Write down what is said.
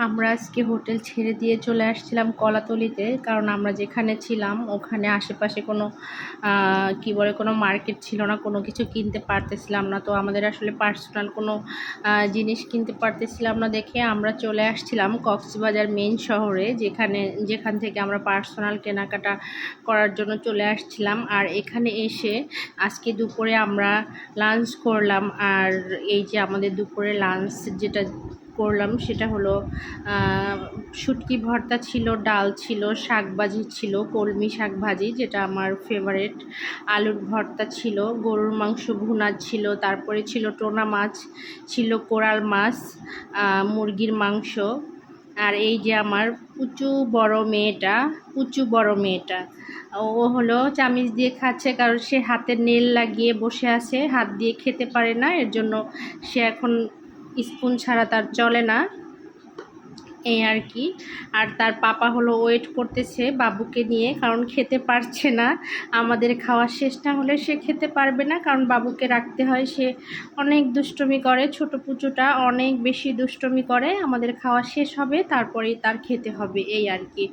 আমরা আজকে হোটেল ছেড়ে দিয়ে চলে আসছিলাম কলাতলিতে, কারণ আমরা যেখানে ছিলাম ওখানে আশেপাশে কোনো কোনো মার্কেট ছিল না, কোনো কিছু কিনতে পারতেছিলাম না। তো আমাদের আসলে পার্সোনাল কোনো জিনিস কিনতে পারতেছিলাম না দেখে আমরা চলে আসছিলাম কক্সবাজার মেইন শহরে, যেখান থেকে আমরা পার্সোনাল কেনাকাটা করার জন্য চলে আসছিলাম। আর এখানে এসে আজকে দুপুরে আমরা লাঞ্চ করলাম। আর এই যে আমাদের দুপুরে লাঞ্চ যেটা করলাম সেটা হলো শুটকি ভর্তা ছিল, ডাল ছিল, শাকভাজি ছিল, কলমি শাক ভাজি যেটা আমার ফেভারিট, আলুর ভর্তা ছিল, গরুর মাংস ভুনা ছিল, তারপরে ছিল টোনা মাছ, ছিল কোরাল মাছ, মুরগির মাংস। আর এই যে আমার পুচু বড় মেয়েটা ও হলো চামিচ দিয়ে খাচ্ছে, কারণ সে হাতে নেল লাগিয়ে বসে আছে, হাত দিয়ে খেতে পারে না, এর জন্য সে এখন স্পুন ছাড়া তার চলে না, এই আর কি। আর তার পাপা হলো ওয়েট করতেছে বাবুকে নিয়ে, কারণ খেতে পারছে না। আমাদের খাওয়া শেষ না হলে সে খেতে পারবে না, কারণ বাবুকে রাখতে হয়। সে অনেক দুষ্টুমি করে, ছোট পুচুটা অনেক বেশি দুষ্টুমি করে। আমাদের খাওয়া শেষ হবে, তারপরেই তার খেতে হবে, এই আর কি।